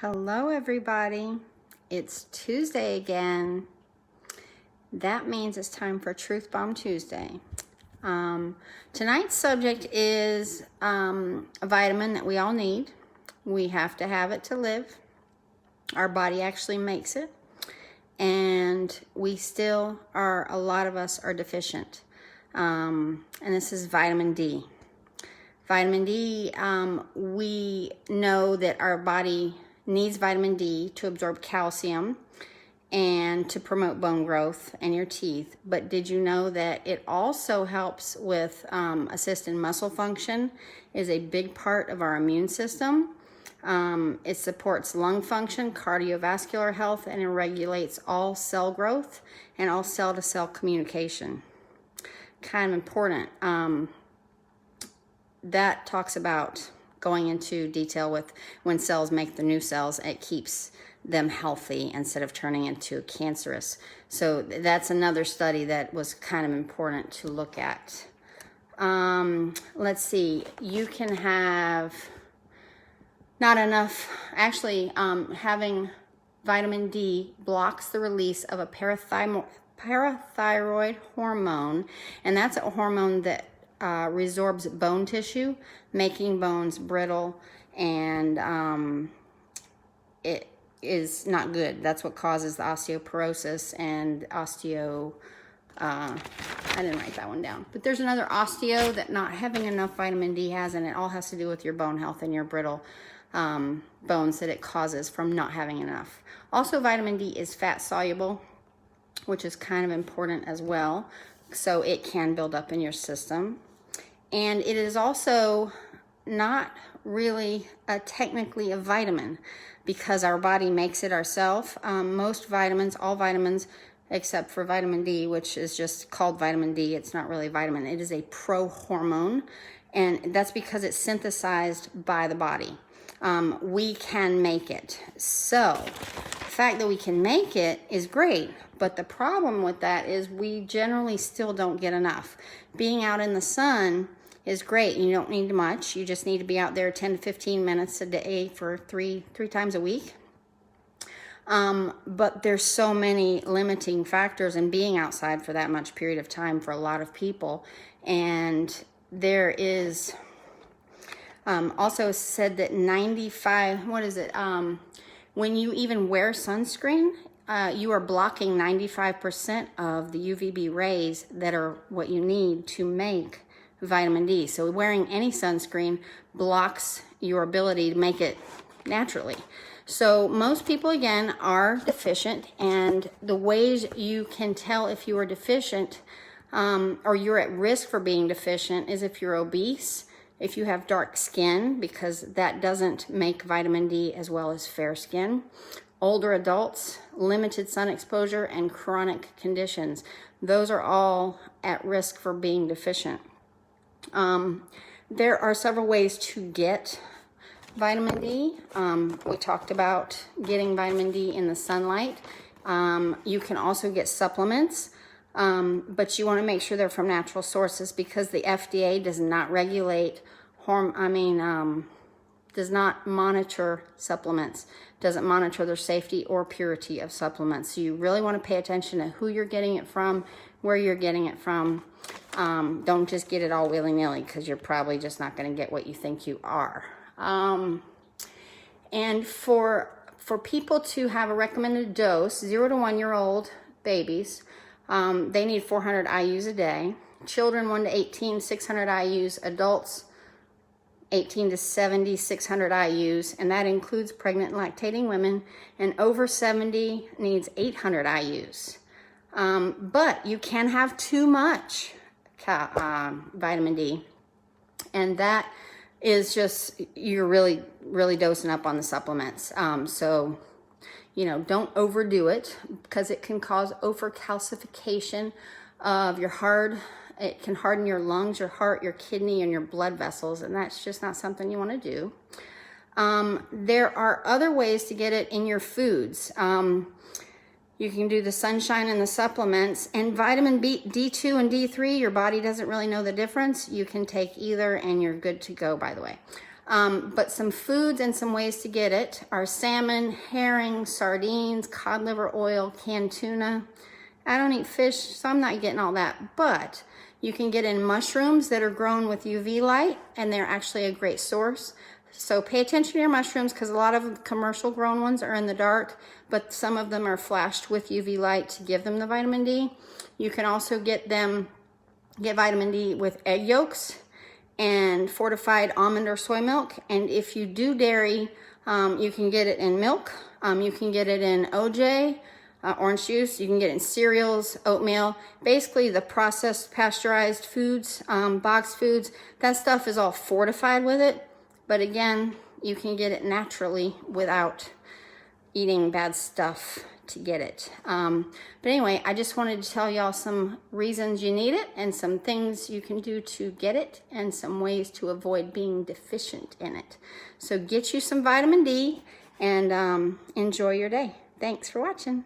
Hello everybody, it's Tuesday again. That means it's time for Truth Bomb Tuesday. Tonight's subject is a vitamin that we all need. We have to have it to live. Our body actually makes it, and we still are, a lot of us are deficient. And this is vitamin D. Vitamin D, we know that our body needs vitamin D to absorb calcium and to promote bone growth and your teeth. But did you know that it also helps with assist in muscle function, is a big part of our immune system. It supports lung function, cardiovascular health, and it regulates all cell growth and all cell-to-cell communication. Kind of important. That talks about going into detail with when cells make the new cells, it keeps them healthy instead of turning into cancerous. So that's another study that was kind of important to look at. Let's see, you can have not enough, actually having vitamin D blocks the release of a parathyroid hormone, and that's a hormone that resorbs bone tissue, making bones brittle, and it is not good. That's what causes the osteoporosis and I didn't write that one down, but there's another osteo that not having enough vitamin D has, and it all has to do with your bone health and your brittle bones that it causes from not having enough. Also, vitamin D is fat soluble, which is kind of important as well, so it can build up in your system. And it is also not really technically a vitamin because our body makes it ourselves. Most vitamins, all vitamins except for vitamin D, which is just called vitamin D, it's not really a vitamin. It is a prohormone, and that's because it's synthesized by the body. We can make it. So the fact that we can make it is great, but the problem with that is we generally still don't get enough. Being out in the sun is great. You don't need much. You just need to be out there 10 to 15 minutes a day for three times a week. But there's so many limiting factors in being outside for that much period of time for a lot of people. And there is also said that 95, when you even wear sunscreen, you are blocking 95% of the UVB rays that are what you need to make vitamin D. So wearing any sunscreen blocks your ability to make it naturally. So most people, again, are deficient, and the ways you can tell if you are deficient or you're at risk for being deficient is if you're obese, if you have dark skin, because that doesn't make vitamin D as well as fair skin, older adults, limited sun exposure, and chronic conditions. Those are all at risk for being deficient. There are several ways to get vitamin D. We talked about getting vitamin D in the sunlight. You can also get supplements, but you want to make sure they're from natural sources because the FDA does not regulate does not monitor supplements, doesn't monitor their safety or purity of supplements. So you really want to pay attention to who you're getting it from, where you're getting it from. Don't just get it all willy-nilly because you're probably just not going to get what you think you are. And for people to have a recommended dose, 0 to 1 year old babies, they need 400 IUs a day. Children 1 to 18, 600 IUs. Adults 18 to 70, 600 IUs, and that includes pregnant and lactating women, and over 70 needs 800 IUs. But you can have too much vitamin D, and that is just, you're really, really dosing up on the supplements. So, don't overdo it because it can cause overcalcification of your heart. It can harden your lungs, your heart, your kidney, and your blood vessels, and that's just not something you want to do. There are other ways to get it in your foods. You can do the sunshine and the supplements, and vitamin D2 and D3, your body doesn't really know the difference. You can take either and you're good to go, by the way. But some foods and some ways to get it are salmon, herring, sardines, cod liver oil, canned tuna. I don't eat fish, so I'm not getting all that. But you can get in mushrooms that are grown with UV light, and they're actually a great source. So pay attention to your mushrooms, because a lot of commercial grown ones are in the dark, but some of them are flashed with UV light to give them the vitamin D. You can also get vitamin D with egg yolks and fortified almond or soy milk. And if you do dairy, you can get it in milk. You can get it in OJ, orange juice. You can get it in cereals, oatmeal. Basically, the processed pasteurized foods, boxed foods, that stuff is all fortified with it. But again, you can get it naturally without eating bad stuff to get it. But anyway, I just wanted to tell y'all some reasons you need it and some things you can do to get it and some ways to avoid being deficient in it. So get you some vitamin D and enjoy your day. Thanks for watching.